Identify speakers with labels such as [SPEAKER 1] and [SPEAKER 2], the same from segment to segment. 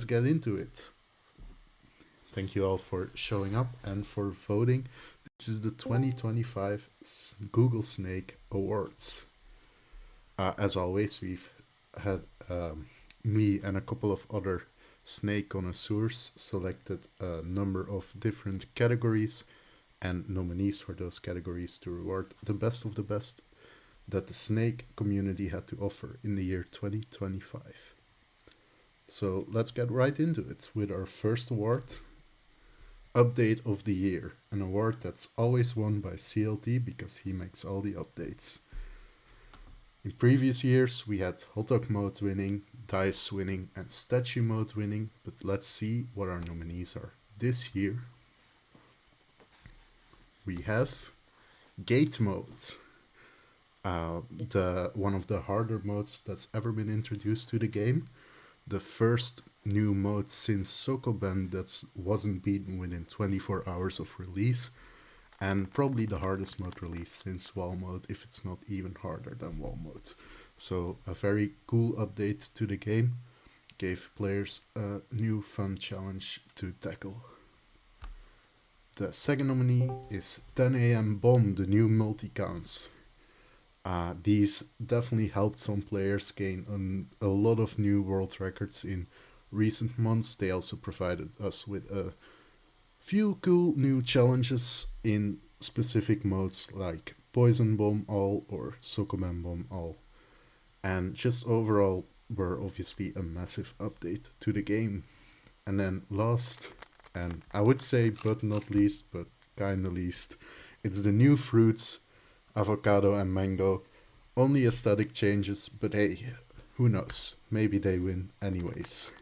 [SPEAKER 1] get into it. Thank you all for showing up and for voting. This is the 2025 Google Snake Awards. As always, we've had me and a couple of other snake connoisseurs selected a number of different categories and nominees for those categories to reward the best of the best that the snake community had to offer in the year 2025. So let's get right into it with our first award, Update of the Year, an award that's always won by CLT because he makes all the updates. In previous years, we had Hot Dog Mode winning, Dice winning, and Statue Mode winning, but let's see what our nominees are. This year, we have Gate Mode, one of the harder modes that's ever been introduced to the game. The first new mode since Sokoban that wasn't beaten within 24 hours of release, and probably the hardest mode released since Wall Mode, if it's not even harder than Wall Mode. So a very cool update to the game, gave players a new fun challenge to tackle. The second nominee is 10 AM Bomb, the new multi-counts. These definitely helped some players gain a lot of new world records in recent months. They also provided us with a few cool new challenges in specific modes like Poison Bomb All or Sokoban Bomb All. And just overall were obviously a massive update to the game. And then last, and I would say but not least, but kinda least, it's the new fruits, avocado and mango. Only aesthetic changes, but hey, who knows? Maybe they win anyways.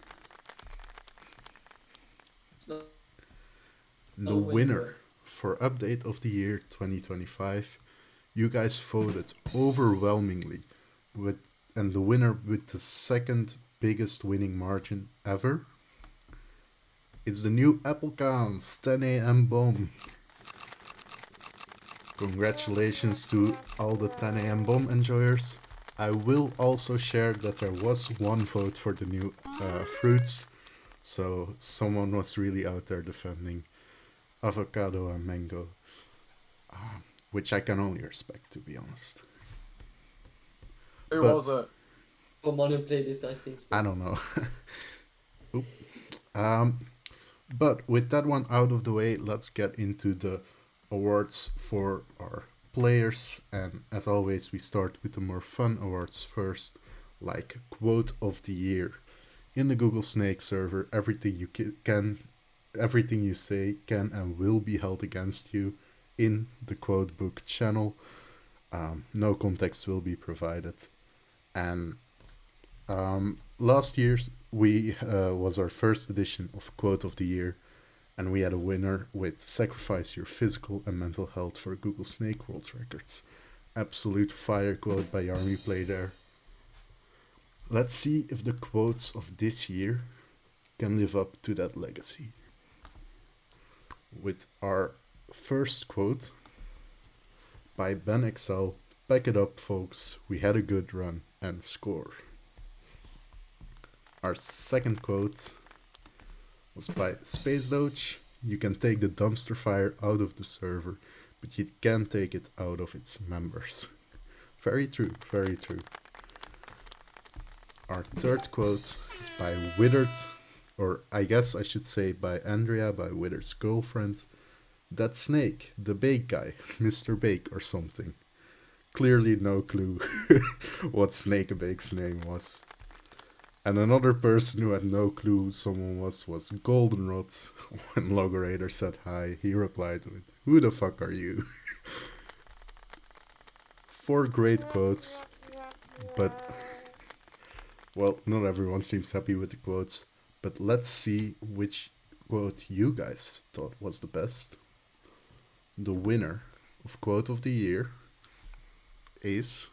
[SPEAKER 1] The winner for Update of the Year 2025, you guys voted overwhelmingly, and the winner with the second biggest winning margin ever. It's the new Apple Counts 10 AM Bomb. Congratulations to all the 10 AM Bomb enjoyers. I will also share that there was one vote for the new fruits, so someone was really out there defending avocado and mango, which I can only respect, to be honest.
[SPEAKER 2] Who was it?
[SPEAKER 3] Oh, Mario played these guys things.
[SPEAKER 1] I don't know. But with that one out of the way, let's get into the awards for our players. And as always, we start with the more fun awards first, like Quote of the Year. In the Google Snake server, everything you say can and will be held against you in the quote book channel. No context will be provided. And last year was our first edition of Quote of the Year, and we had a winner with Sacrifice Your Physical and Mental Health for Google Snake World Records. Absolute fire quote by Army Play there. Let's see if the quotes of this year can live up to that legacy. With our first quote by Ben Excel, "Back it up, folks, we had a good run," and score. Our second quote was by Space Doge, "You can take the dumpster fire out of the server, but you can't take it out of its members." Very true, very true. Our third quote is by Withered, or I guess I should say by Andrea, by Withered's girlfriend. "That snake, the bake guy, Mr. Bake or something." Clearly no clue what Snake Bake's name was. And another person who had no clue who someone was Goldenrod. When Logorator said hi, he replied with, "Who the fuck are you?" 4 great quotes, but well, not everyone seems happy with the quotes. But let's see which quote you guys thought was the best. The winner of Quote of the Year is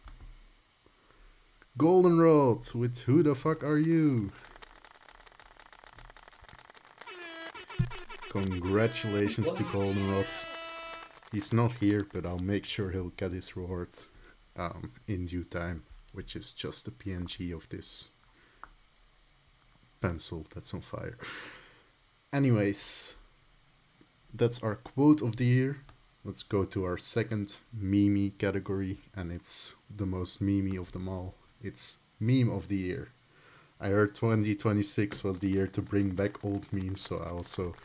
[SPEAKER 1] Goldenrod with "Who the fuck are you?" Congratulations to Goldenrod. He's not here, but I'll make sure he'll get his reward in due time, which is just a PNG of this pencil that's on fire. Anyways, that's our quote of the year. Let's go to our second meme category, and it's the most meme of them all. It's meme of the year. I heard 2026 was the year to bring back old memes, so I also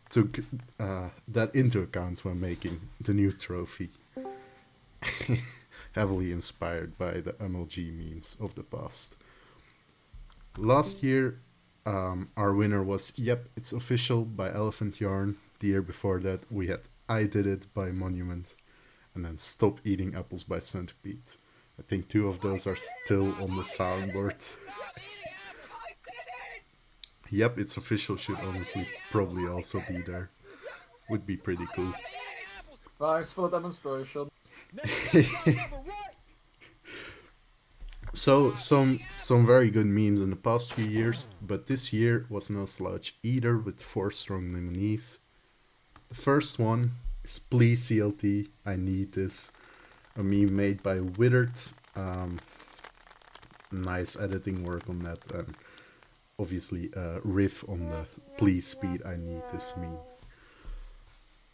[SPEAKER 1] took that into account when making the new trophy. Heavily inspired by the MLG memes of the past. Last year, our winner was Yep, It's Official by Elephant Yarn. The year before that, we had I Did It by Monument. And then Stop Eating Apples by Centipede. I think 2 of those are still on the soundboard. Yep, It's Official should honestly probably also be there. Would be pretty cool.
[SPEAKER 2] Thanks for the demonstration.
[SPEAKER 1] So some very good memes in the past few years, but this year was no slouch either with 4 strong nominees. The first one is Please CLT, I Need This, a meme made by Withered. Nice editing work on that, and obviously a riff on the Please Speed, I Need This meme.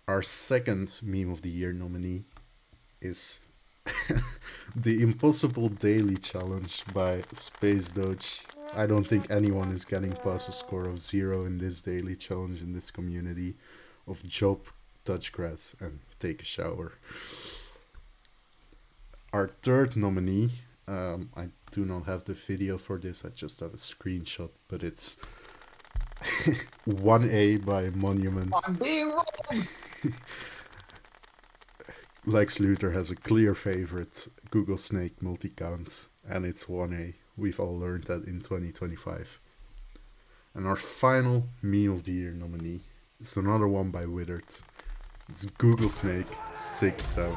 [SPEAKER 1] Our second meme of the year nominee is the Impossible Daily Challenge by Space Doge. I don't think anyone is getting past a score of 0 in this daily challenge in this community of job, touch grass, and take a shower. Our third nominee, I do not have the video for this, I just have a screenshot, but it's 1A by Monument.
[SPEAKER 2] I'm being wrong!
[SPEAKER 1] Lex Luthor has a clear favorite, Google Snake multi-count, and it's 1A. We've all learned that in 2025. And our final meme of the year nominee is another one by Withered. It's Google Snake 67.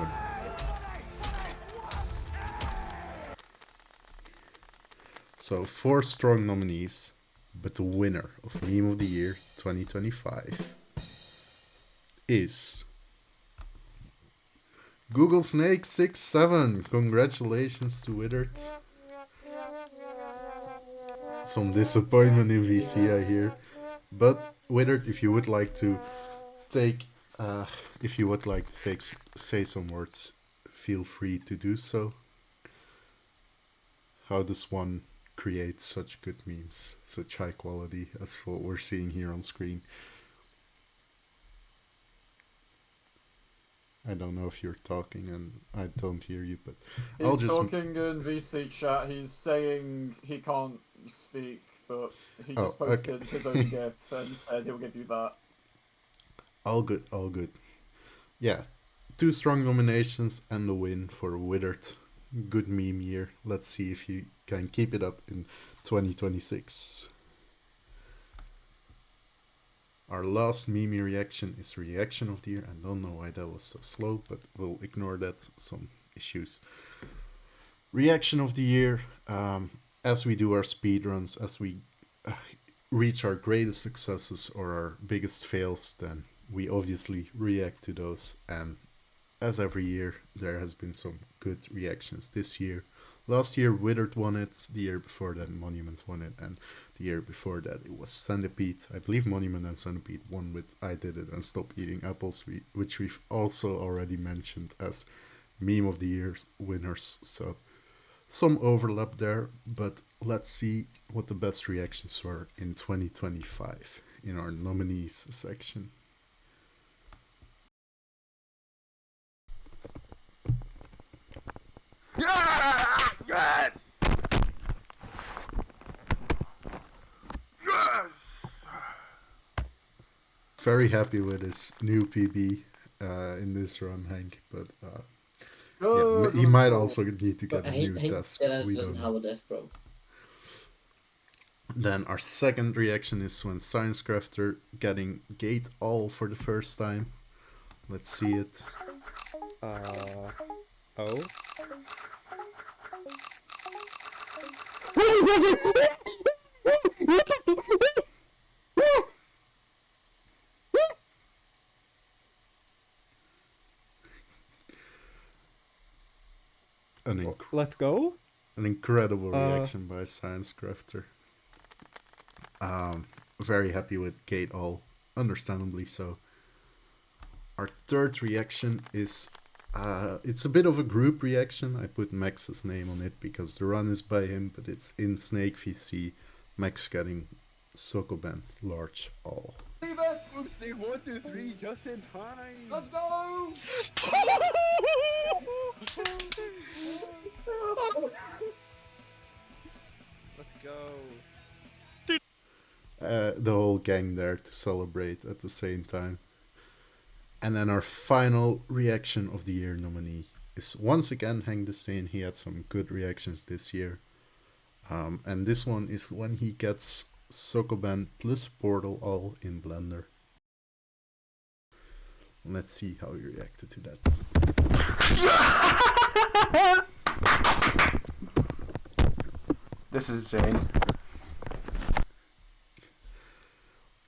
[SPEAKER 1] So 4 strong nominees, but the winner of Meme of the Year 2025 is Google Snake 67. Congratulations to Withered. Some disappointment in VC, I hear. But Withered, if you would like to say some words, feel free to do so. How does one create such good memes, such high quality as what we're seeing here on screen? I don't know if you're talking and I don't hear you, but
[SPEAKER 2] he's talking in VC chat. He's saying he can't speak, but he just posted his own GIF and said he'll give you that.
[SPEAKER 1] All good, all good. Yeah, 2 strong nominations and a win for Withered. Good meme year. Let's see if you can keep it up in 2026. Our last meme reaction is reaction of the year. I don't know why that was so slow, but we'll ignore that. Some issues. Reaction of the year. As we do our speedruns, as we reach our greatest successes or our biggest fails, then we obviously react to those. And as every year, there has been some good reactions this year. Last year, Withered won it. The year before that, Monument won it. And the year before that, it was Centipede. I believe Monument and Centipede won with I Did It and Stop Eating Apples, which we've also already mentioned as Meme of the Year winners. So some overlap there, but let's see what the best reactions were in 2025 in our nominees section.
[SPEAKER 4] Yes! Yes! Yes!
[SPEAKER 1] Very happy with his new PB in this run, Hank, but yeah, he might also need to get a new desk.
[SPEAKER 3] We doesn't have a desk, bro.
[SPEAKER 1] Then our second reaction is when Science Crafter getting Gate All for the first time. Let's see it.
[SPEAKER 5] Oh. Let's go.
[SPEAKER 1] An incredible reaction by Science Crafter. Very happy with Gate All, understandably so. Our third reaction is it's a bit of a group reaction. I put Max's name on it because the run is by him, but it's in Snake VC. Max getting Sokoban large all.
[SPEAKER 2] Leave us!
[SPEAKER 5] Oopsie, 1, 2, 3, just in time.
[SPEAKER 2] Let's go!
[SPEAKER 5] Let's go.
[SPEAKER 1] The whole gang there to celebrate at the same time. And then our final reaction of the year nominee is once again Hank Destain. He had some good reactions this year. And this one is when he gets Sokoban plus Portal all in Blender. Let's see how he reacted to that.
[SPEAKER 6] This is insane.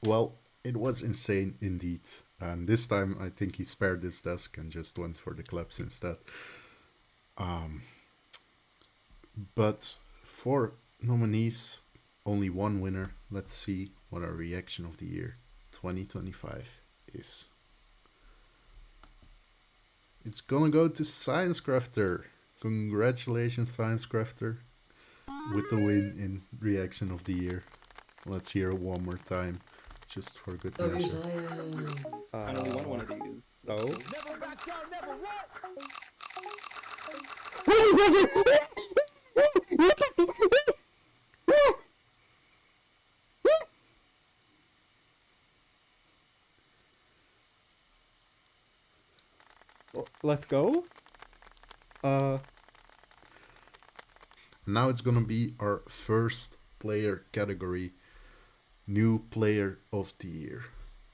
[SPEAKER 1] Well, it was insane indeed. And this time I think he spared his desk and just went for the claps instead. But for nominees, only one winner. Let's see what our reaction of the year 2025 is. It's gonna go to Science Crafter. Congratulations, Science Crafter, with the win in reaction of the year. Let's hear it one more time, just for good
[SPEAKER 3] Love you,
[SPEAKER 1] measure.
[SPEAKER 3] Zion.
[SPEAKER 5] I only won one of these.
[SPEAKER 6] No.
[SPEAKER 4] Never back down, never what?
[SPEAKER 5] Let's go.
[SPEAKER 1] Now it's gonna be our first player category, new player of the year.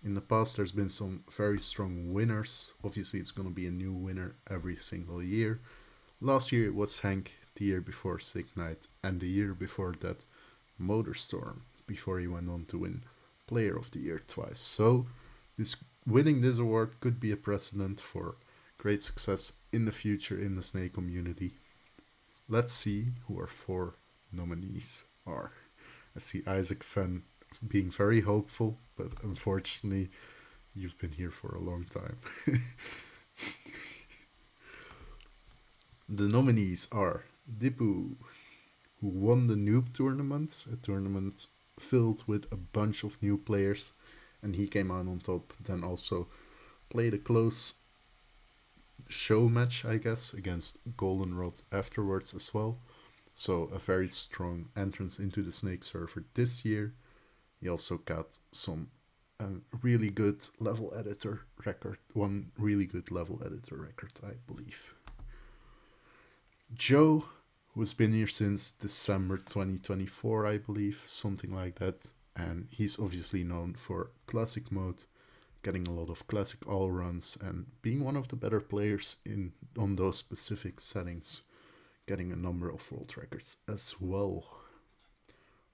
[SPEAKER 1] In the past, there's been some very strong winners. Obviously, it's gonna be a new winner every single year. Last year it was Hank, the year before Sick Knight, and the year before that Motorstorm, before he went on to win Player of the Year twice. So winning this award could be a precedent for great success in the future in the Snake community. Let's see who our 4 nominees are. I see Isaac Fenn being very hopeful, but unfortunately, you've been here for a long time. The nominees are Dipu, who won the Noob Tournament, a tournament filled with a bunch of new players, and he came out on top. Then also played a close show match, I guess, against Goldenrod afterwards as well. So a very strong entrance into the Snake server this year. He also got some really good level editor record, one really good level editor record, I believe. Joe, who's been here since December 2024, I believe, something like that. And he's obviously known for classic mode, getting a lot of classic all runs and being one of the better players on those specific settings, getting a number of world records as well.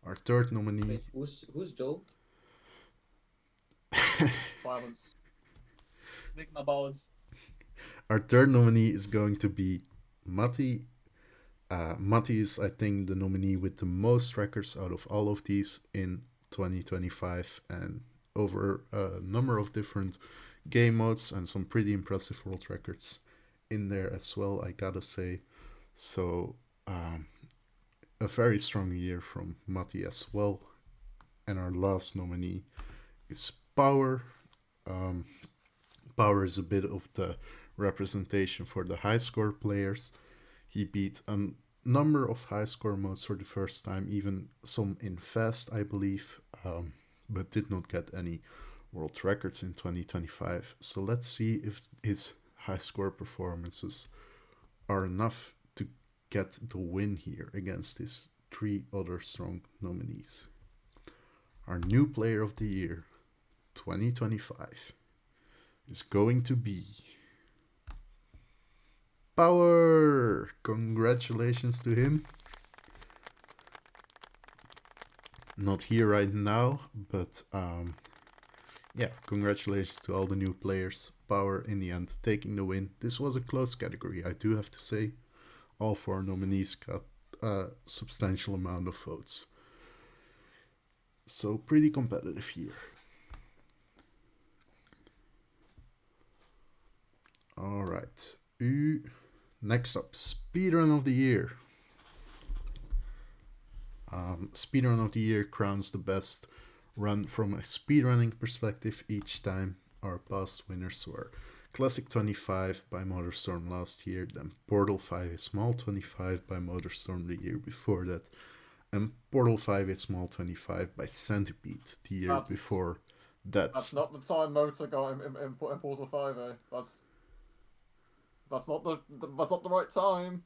[SPEAKER 1] Our third nominee.
[SPEAKER 3] Wait, who's Joe?
[SPEAKER 2] Silence. Make my balls.
[SPEAKER 1] Our third nominee is going to be Matti. Matti is, I think, the nominee with the most records out of all of these in 2025, and over a number of different game modes and some pretty impressive world records in there as well, I gotta say. So a very strong year from Matti as well. And our last nominee is Power. Power is a bit of the representation for the high score players. He beat a number of high score modes for the first time, even some in fast, I believe, but did not get any world records in 2025. So let's see if his high score performances are enough to get the win here against his 3 other strong nominees. Our new player of the year 2025 is going to be Power. Congratulations to him. Not here right now, but yeah, congratulations to all the new players. Power in the end taking the win. This was a close category, I do have to say. All 4 nominees got a substantial amount of votes. So pretty competitive here. All right. Next up, speedrun of the year. Speedrun of the year crowns the best run from a speedrunning perspective each time. Our past winners were Classic 25 by Motorstorm last year, then Portal 5 Small 25 by Motorstorm the year before that, and Portal 5 Small 25 by Centipede the year before that.
[SPEAKER 2] That's not the time Motor got in Portal 5, eh? That's not the right time.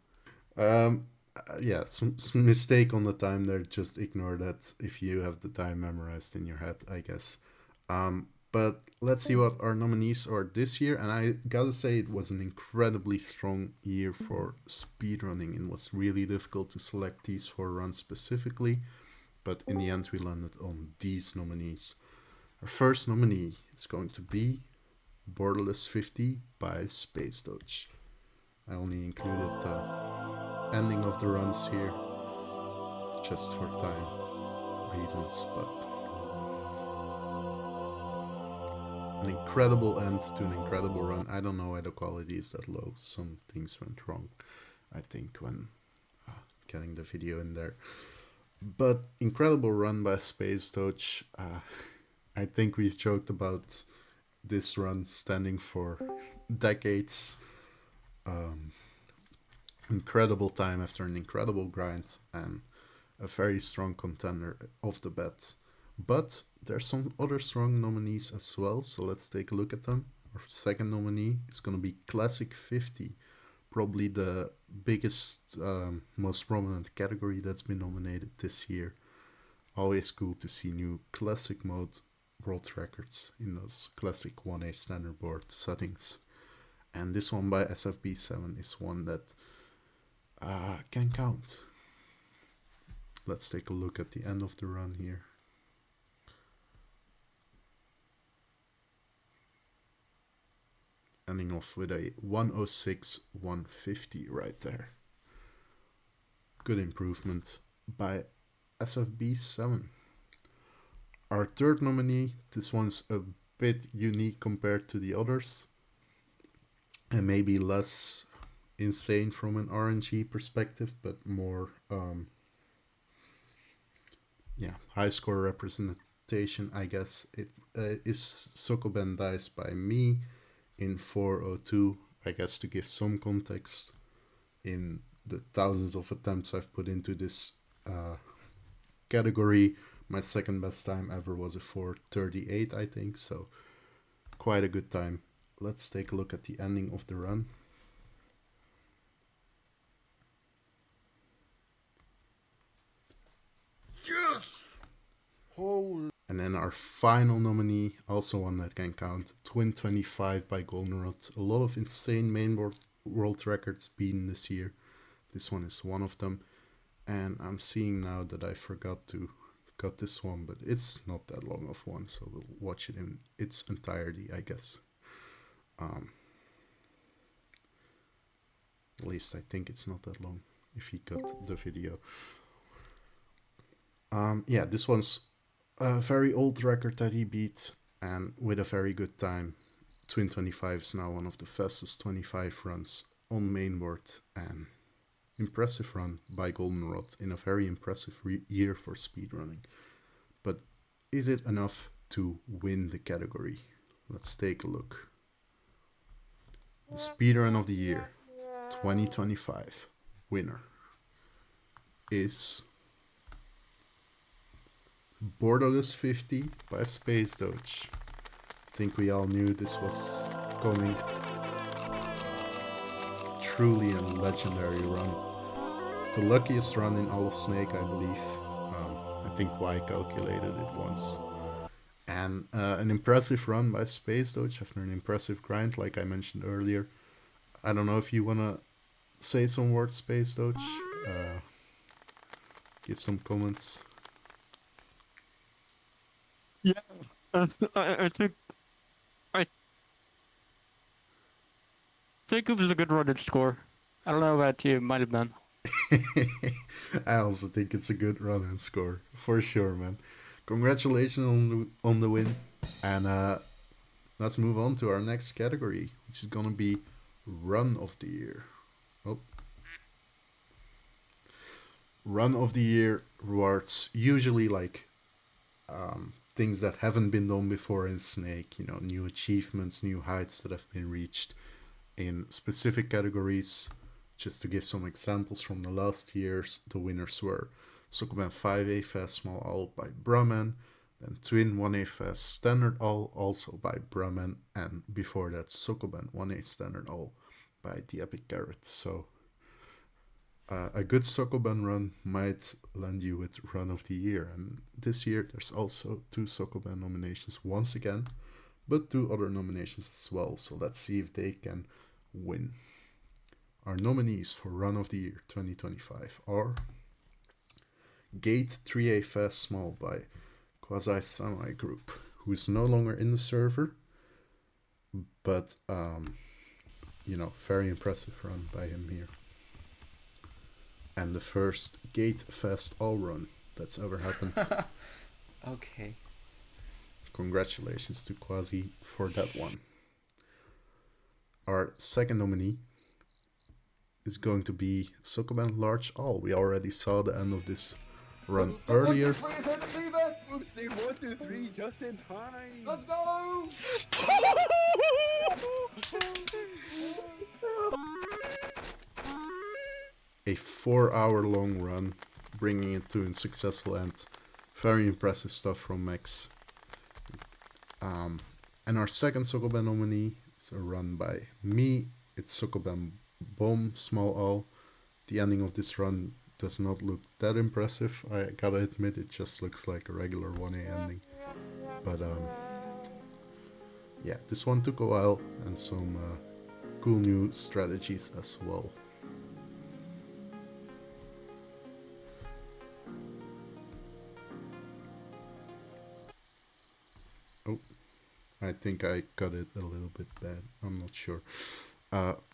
[SPEAKER 1] Yeah, some mistake on the time there. Just ignore that if you have the time memorized in your head, I guess. But let's see what our nominees are this year. And I gotta say, it was an incredibly strong year for speedrunning. It was really difficult to select these 4 runs specifically, but in the end, we landed on these nominees. Our first nominee is going to be Borderless 50 by Space Dodge. I only included the ending of the runs here just for time reasons, but an incredible end to an incredible run. I don't know why the quality is that low. Some things went wrong, I think, when getting the video in there. But incredible run by Space Dodge. I think we've joked about this run standing for decades. Incredible time after an incredible grind and a very strong contender off the bat. But there's some other strong nominees as well, so let's take a look at them. Our second nominee is going to be Classic 50, probably the biggest, most prominent category that's been nominated this year. Always cool to see new Classic mode world records in those Classic 1A standard board settings. And this one by SFB7 is one that can count. Let's take a look at the end of the run here. Ending off with a 106-150 right there. Good improvement by SFB7. Our third nominee, this one's a bit unique compared to the others, and maybe less insane from an RNG perspective, but more high score representation, I guess. It is Sokoben DAIH by me in 402, I guess, to give some context. In the thousands of attempts I've put into this category, my second best time ever was a 438, I think, so quite a good time. Let's take a look at the ending of the run.
[SPEAKER 5] Yes! Holy.
[SPEAKER 1] And then our final nominee, also one that can count, Twin 25 by Goldenrod. A lot of insane mainboard world records beaten this year. This one is one of them. And I'm seeing now that I forgot to cut this one, but it's not that long of one, so we'll watch it in its entirety, I guess. At least I think it's not that long if he cut the video. Yeah, this one's a very old record that he beat, and with a very good time. Twin 25 is now one of the fastest 25 runs on mainboard, and impressive run by Goldenrod in a very impressive year for speedrunning. But is it enough to win the category? Let's take a look. The speedrun of the year 2025 winner is Borderless 50 by Space Dodge. I think we all knew this was coming. Truly a legendary run. The luckiest run in all of Snake, I believe. I think Y calculated it once. And an impressive run by Space Dodge after an impressive grind, like I mentioned earlier. I don't know if you want to say some words, Space Dodge. Give some comments.
[SPEAKER 7] Yeah, I think it was a good run and score. I don't know about you, might have been.
[SPEAKER 1] I also think it's a good run and score, for sure, man. Congratulations on the win. And let's move on to our next category, which is gonna be Run of the Year. Oh. Run of the Year rewards usually like things that haven't been done before in Snake, you know, new achievements, new heights that have been reached in specific categories. Just to give some examples from the last years, the winners were Sokoban 5A Fast Small All by Brahman, then Twin 1A Fast Standard All, also by Brahman, and before that Sokoban 1A Standard All by the Epic Garrett. So a good Sokoban run might land you with Run of the Year, and this year there's also 2 Sokoban nominations once again, but 2 other nominations as well, so let's see if they can win. Our nominees for Run of the Year 2025 are Gate 3A Fast Small by Quasi Semi Group, who is no longer in the server, but you know, very impressive run by him here. And the first Gate Fast All run that's ever happened.
[SPEAKER 8] Okay.
[SPEAKER 1] Congratulations to Quasi for that one. Our second nominee is going to be Sokoban Large All. We already saw the end of this run earlier.
[SPEAKER 4] 1, 2, 3 is it, see this?
[SPEAKER 5] Say 1, 2, 3 just in time.
[SPEAKER 4] Let's go!
[SPEAKER 1] A 4-hour long run, bringing it to a successful end. Very impressive stuff from Max. And our second Sokoban nominee is a run by me. It's Sokoban Bomb Small All. The ending of this run does not look that impressive, I gotta admit. It just looks like a regular 1A ending. But yeah, this one took a while, and some cool new strategies as well. Oh, I think I got it a little bit bad. I'm not sure.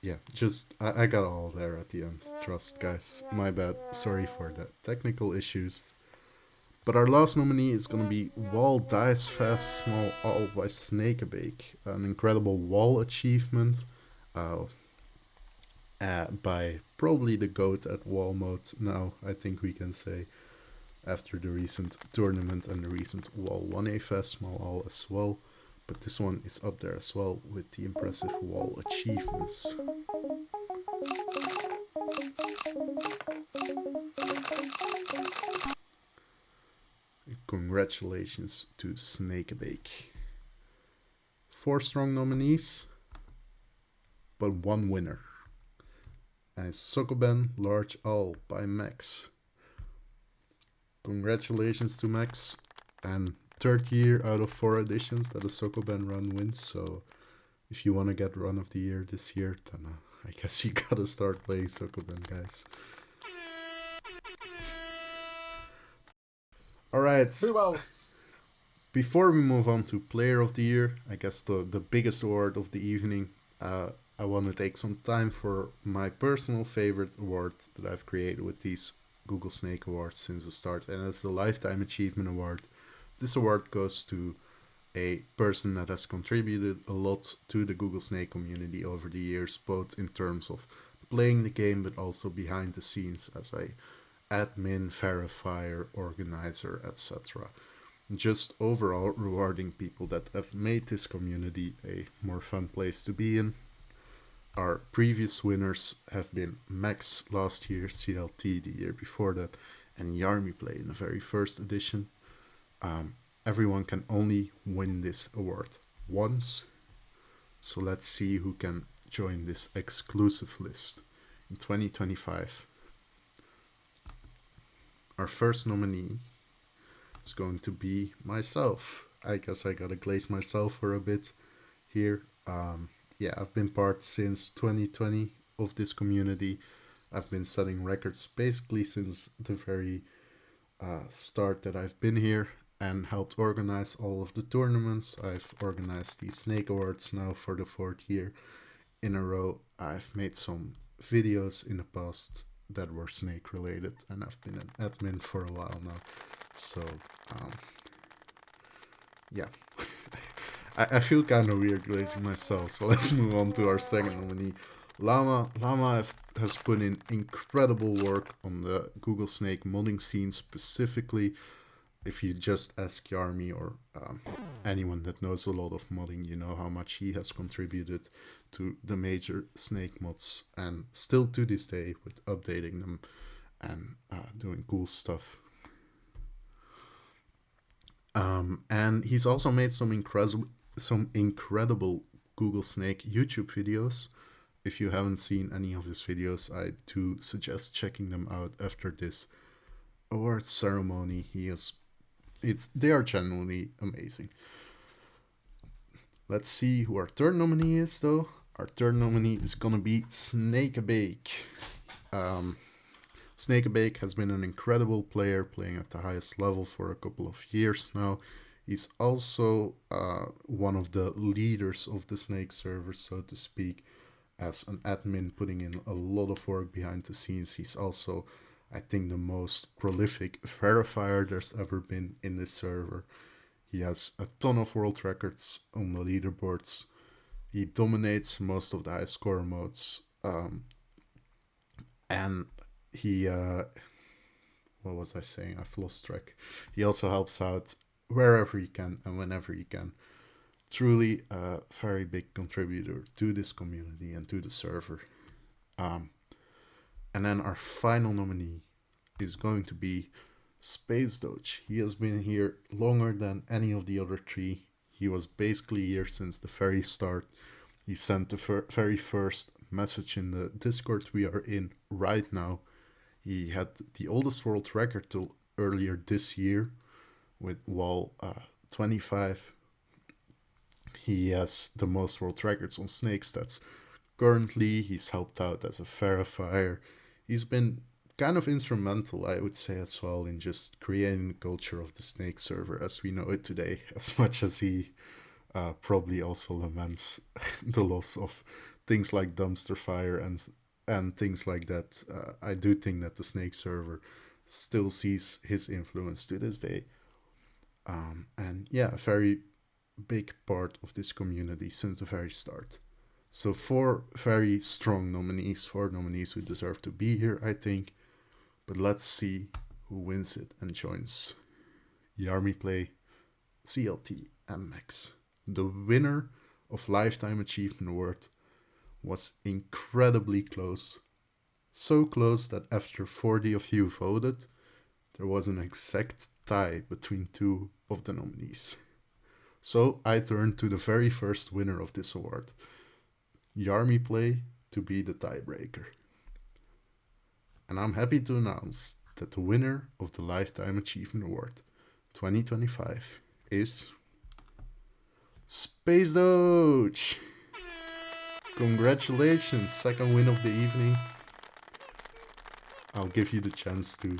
[SPEAKER 1] Yeah, just I got all there at the end. Trust, guys. My bad. Sorry for the technical issues. But our last nominee is gonna be Wall Dice Fast Small All by Snakebake. An incredible wall achievement. By probably the GOAT at wall mode now, I think we can say, after the recent tournament and the recent Wall 1A Fast Small All as well. But this one is up there as well with the impressive wall achievements. Congratulations to Snakebake. 4 strong nominees, but 1 winner. And it's Sokoban Large All by Max. Congratulations to Max, and 3rd year out of 4 editions that a Sokoban run wins. So if you want to get Run of the Year this year, then I guess you gotta start playing Sokoban, guys. Alright.
[SPEAKER 2] Who else?
[SPEAKER 1] Before we move on to Player of the Year, I guess the biggest award of the evening, I want to take some time for my personal favorite award that I've created with these Google Snake Awards since the start, and it's the Lifetime Achievement Award. This award goes to a person that has contributed a lot to the Google Snake community over the years, both in terms of playing the game, but also behind the scenes as a admin, verifier, organizer, etc. Just overall rewarding people that have made this community a more fun place to be in. Our previous winners have been Max last year, CLT the year before that, and Yarmy Play in the very first edition. Everyone can only win this award once, so let's see who can join this exclusive list in 2025. Our first nominee is going to be myself. I guess I gotta glaze myself for a bit here. Yeah, I've been part since 2020 of this community. I've been setting records basically since the very start that I've been here, and helped organize all of the tournaments. I've organized the Snake Awards now for the 4th year in a row. I've made some videos in the past that were Snake related, and I've been an admin for a while now. So yeah. I feel kind of weird glazing myself, so let's move on to our second nominee. Llama has put in incredible work on the Google Snake modding scene. Specifically, if you just ask Yarmi or anyone that knows a lot of modding, you know how much he has contributed to the major Snake mods, and still to this day with updating them and doing cool stuff. And he's also made some incredible Google Snake YouTube videos. If you haven't seen any of his videos, I do suggest checking them out after this awards ceremony. They are genuinely amazing. Let's see who our third nominee is, though. Our third nominee is gonna be Snakebake. Snakebake has been an incredible player, playing at the highest level for a couple of years now. He's also one of the leaders of the Snake server, so to speak, as an admin, putting in a lot of work behind the scenes. He's also, I think, the most prolific verifier there's ever been in this server. He has a ton of world records on the leaderboards. He dominates most of the high score modes. And he, what was I saying? I've lost track. He also helps out wherever he can and whenever he can. Truly a very big contributor to this community and to the server. And then our final nominee is going to be Space Doge. He has been here longer than any of the other three. He was basically here since the very start. He sent the very first message in the Discord we are in right now. He had the oldest world record till earlier this year with Wall 25. He has the most world records on Snake Stats. Currently, he's helped out as a verifier. He's been kind of instrumental, I would say, as well, in just creating the culture of the Snake server as we know it today, as much as he probably also laments the loss of things like Dumpster Fire and things like that. I do think that the Snake server still sees his influence to this day. And yeah, a very big part of this community since the very start. So four very strong nominees, four nominees who deserve to be here, I think. But let's see who wins it and joins Yarmi Play, CLT, and Max. The winner of Lifetime Achievement Award was incredibly close. So close that after 40 of you voted, there was an exact tie between two of the nominees. So I turned to the very first winner of this award, Yarmi Play, to be the tiebreaker. And I'm happy to announce that the winner of the Lifetime Achievement Award 2025 is Space Doge. Congratulations, second win of the evening. I'll give you the chance to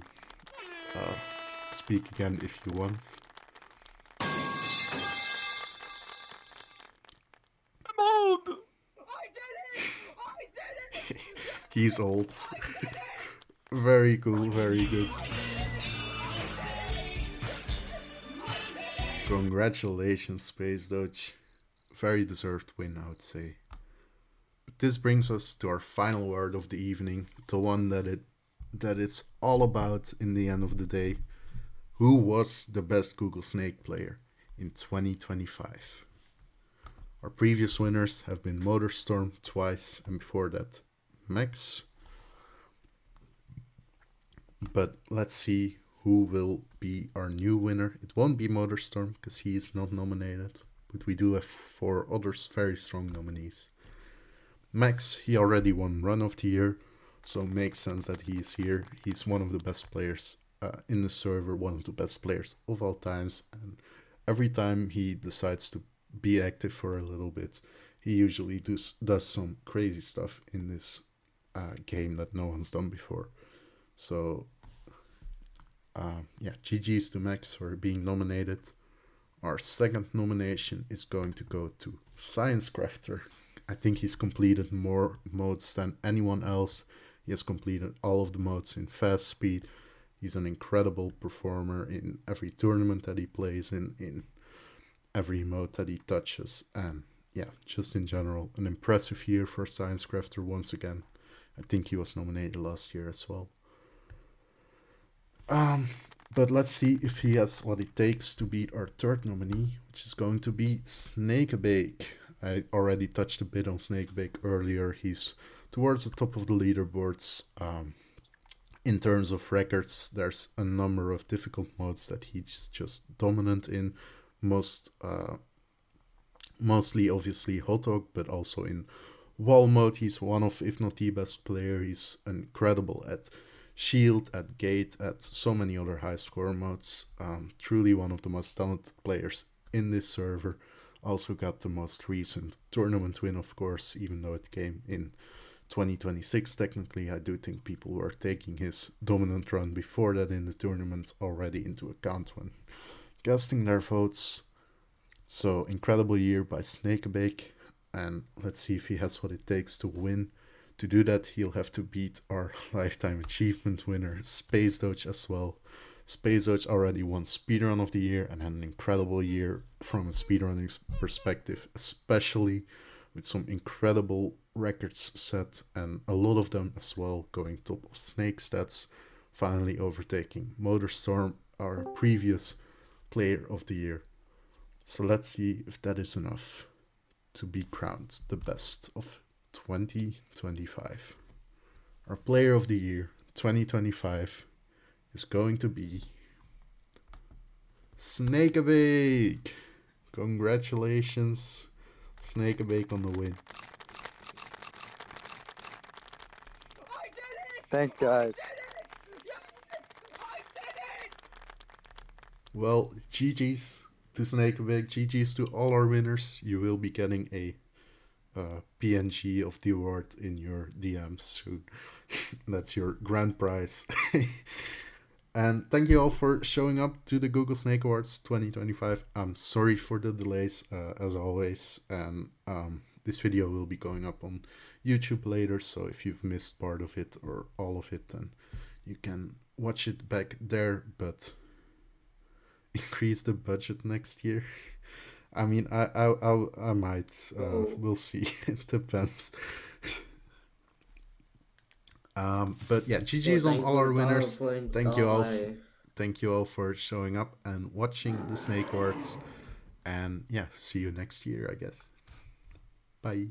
[SPEAKER 1] speak again if you want.
[SPEAKER 2] I'm old!
[SPEAKER 1] He's old. Very cool, very good. Congratulations, Space Doge. Very deserved win, I would say. But this brings us to our final word of the evening, the one that it's all about in the end of the day. Who was the best Google Snake player in 2025? Our previous winners have been Motorstorm twice, and before that, Max. But let's see who will be our new winner. It won't be Motorstorm because he is not nominated, but we do have 4 other very strong nominees. Max, he already won Run of the Year, so it makes sense that he is here. He's one of the best players in the server, one of the best players of all times, and every time he decides to be active for a little bit, he usually does some crazy stuff in this game that no one's done before. So yeah, GG's to Max for being nominated. Our second nomination is going to go to Science Crafter. I think he's completed more modes than anyone else. He has completed all of the modes in fast speed. He's an incredible performer in every tournament that he plays in every emote that he touches. And yeah, just in general, an impressive year for Science Crafter once again. I think he was nominated last year as well. But let's see if he has what it takes to beat our third nominee, which is going to be Snakebake. I already touched a bit on Snakebake earlier. He's towards the top of the leaderboards. In terms of records, there's a number of difficult modes that he's just dominant in. Mostly obviously Hot Dog, but also in Wall mode, he's one of, if not the best player. He's incredible at Shield, at Gate, at so many other high score modes. Truly one of the most talented players in this server. Also got the most recent tournament win, of course, even though it came in 2026 technically. I do think people were taking his dominant run before that in the tournament already into account when casting their votes. So incredible year by Snakebake, and let's see if he has what it takes to win. To do that, he'll have to beat our lifetime achievement winner Space Doge as well. Space Doge already won Speedrun of the Year and had an incredible year from a speedrunning perspective, especially with some incredible records set, and a lot of them as well going top of Snake stats, finally overtaking Motorstorm, our previous player of the year. So let's see if that is enough to be crowned the best of 2025. Our player of the year 2025 is going to be Snakebake. Congratulations, Snakebake, on the win.
[SPEAKER 9] Thanks, guys.
[SPEAKER 1] Well, GG's to Snakebake, GG's to all our winners. You will be getting a PNG of the award in your DMs soon. That's your grand prize. And thank you all for showing up to the Google Snake Awards 2025. I'm sorry for the delays, as always, and this video will be going up on YouTube later, so if you've missed part of it or all of it, then you can watch it back there, but increase the budget next year. I mean, I might, we'll see. It depends. But yeah, GG's on all our winners. Thank you all. Thank you all for showing up and watching the Snake Awards. And yeah, see you next year, I guess. Bye.